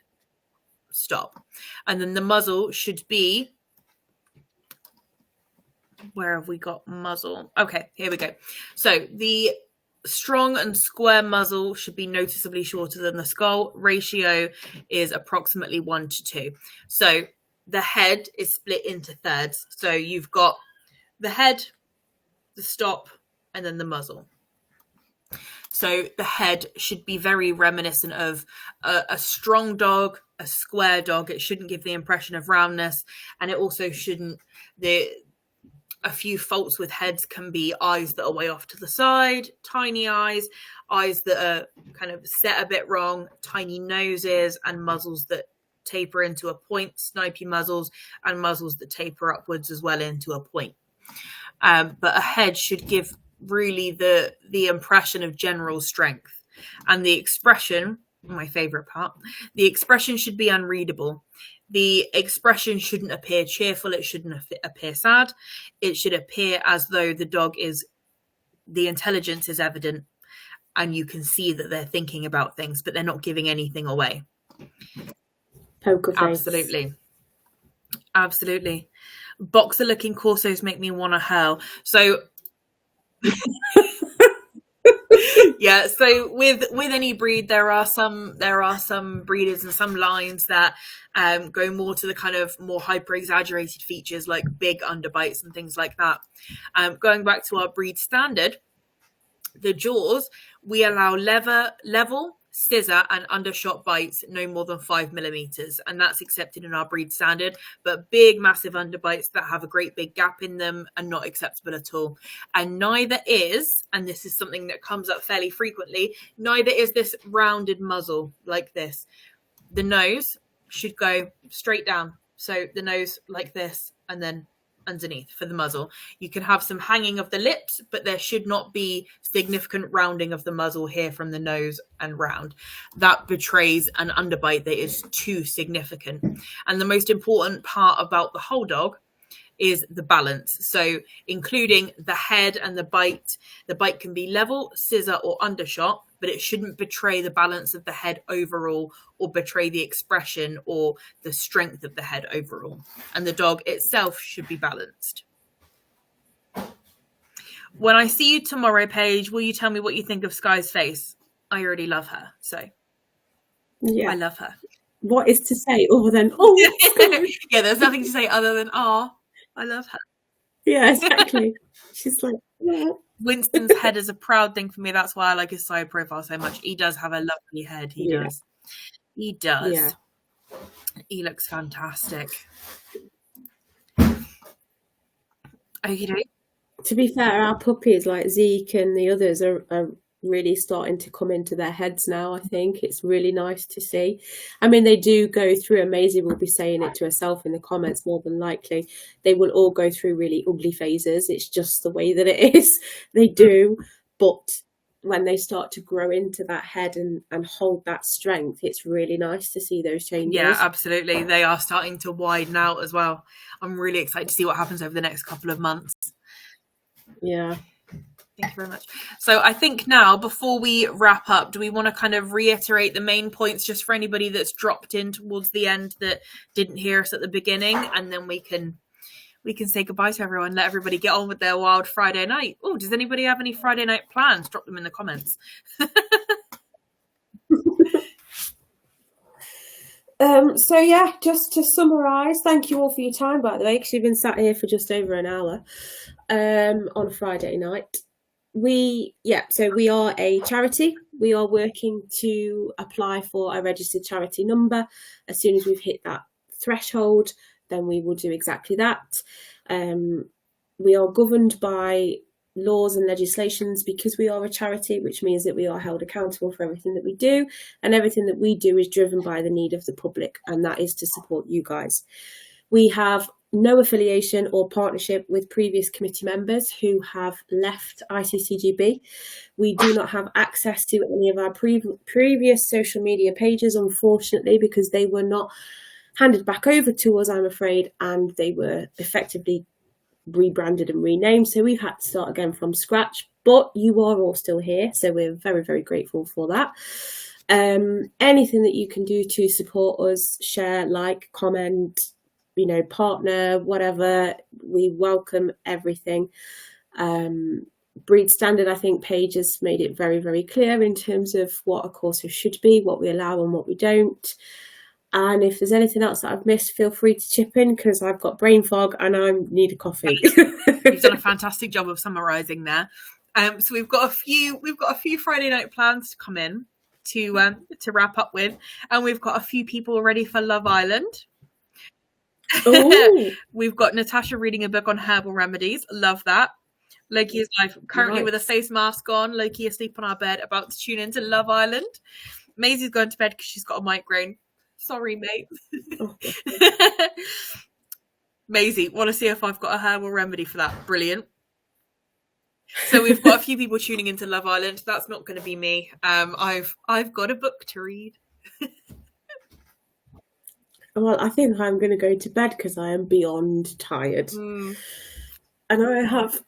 stop. And then the muzzle should be, where have we got muzzle? Okay, here we go. So the strong and square muzzle should be noticeably shorter than the skull. Ratio is approximately 1:2. So the head is split into thirds. So you've got the head, the stop, and then the muzzle. So the head should be very reminiscent of a strong dog, a square dog. It shouldn't give the impression of roundness, and it also shouldn't, a few faults with heads can be eyes that are way off to the side, tiny eyes that are kind of set a bit wrong, tiny noses, and muzzles that taper into a point, snipey muzzles, and muzzles that taper upwards as well into a point. But a head should give really the impression of general strength. And the expression, my favourite part, the expression should be unreadable. The expression shouldn't appear cheerful. It shouldn't appear sad. It should appear as though the intelligence is evident and you can see that they're thinking about things, but they're not giving anything away. Poker face. Absolutely. Boxer looking Corsos make me want to hurl. So yeah, so with any breed, there are some breeders and some lines that go more to the kind of more hyper exaggerated features like big underbites and things like that. Going back to our breed standard, the jaws, we allow level, scissor, and undershot bites no more than 5 millimeters, and that's accepted in our breed standard. But big, massive underbites that have a great big gap in them are not acceptable at all. And neither is, and this is something that comes up fairly frequently, neither is this rounded muzzle like this. The nose should go straight down. So the nose like this, and then underneath for the muzzle. You can have some hanging of the lips, but there should not be significant rounding of the muzzle here from the nose and round. That betrays an underbite that is too significant. And the most important part about the whole dog is the balance. So including the head and the bite. The bite can be level, scissor, or undershot, but it shouldn't betray the balance of the head overall or betray the expression or the strength of the head overall. And the dog itself should be balanced. When I see you tomorrow, Paige, will you tell me what you think of Sky's face? I already love her, so yeah, I love her. What is to say other than, oh, Sky? Yeah, there's nothing to say other than, I love her. Yeah, exactly. She's like, yeah. Winston's head is a proud thing for me. That's why I like his side profile so much. He does have a lovely head. He does. He does. Yeah. He looks fantastic. Okay. To be fair, our puppies like Zeke and the others are really starting to come into their heads now. I think it's really nice to see. I mean, they do go through, and Maisie will be saying it to herself in the comments more than likely, they will all go through really ugly phases. It's just the way that it is. They do. But when they start to grow into that head and hold that strength, it's really nice to see those changes. Yeah, absolutely. They are starting to widen out as well. I'm really excited to see what happens over the next couple of months. Yeah. Thank you very much. So I think now, before we wrap up, do we want to kind of reiterate the main points just for anybody that's dropped in towards the end that didn't hear us at the beginning, and then we can say goodbye to everyone, let everybody get on with their wild Friday night. Oh, does anybody have any Friday night plans? Drop them in the comments. So yeah, just to summarise, thank you all for your time, by the way, because you've been sat here for just over an hour on a Friday night. We are a charity. We are working to apply for a registered charity number. As soon as we've hit that threshold, then we will do exactly that. We are governed by laws and legislations because we are a charity, which means that we are held accountable for everything that we do, and everything that we do is driven by the need of the public, and that is to support you guys. We have no affiliation or partnership with previous committee members who have left ICCGB. We do not have access to any of our previous social media pages, unfortunately, because they were not handed back over to us, I'm afraid, and they were effectively rebranded and renamed. So we've had to start again from scratch, but you are all still here. So we're very, very grateful for that. Anything that you can do to support us, share, like, comment, partner, whatever, we welcome everything. Breed standard, I think Paige has made it very, very clear in terms of what a course should be, what we allow and what we don't. And if there's anything else that I've missed, feel free to chip in, because I've got brain fog and I need a coffee. You've done a fantastic job of summarising there. So we've got a few Friday night plans to come in to wrap up with, and we've got a few people ready for Love Island. We've got Natasha reading a book on herbal remedies. Love that. Loki is live currently with a face mask on. Loki asleep on our bed, about to tune into Love Island. Maisie's going to bed because she's got a migraine. Sorry, mate. Maisie, want to see if I've got a herbal remedy for that? Brilliant. So we've got a few people tuning into Love Island. That's not going to be me. I've got a book to read. Well, I think I'm going to go to bed because I am beyond tired. And I have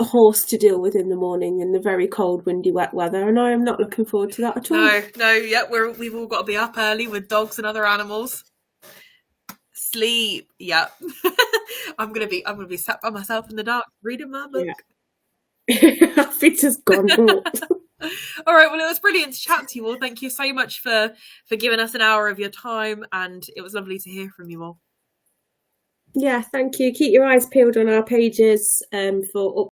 a horse to deal with in the morning in the very cold, windy, wet weather, and I am not looking forward to that at all. We've all got to be up early with dogs and other animals. Sleep, I'm gonna be sat by myself in the dark reading my book. It's just gone. All right, well, it was brilliant to chat to you all. Thank you so much for giving us an hour of your time, and it was lovely to hear from you all. Yeah, thank you. Keep your eyes peeled on our pages for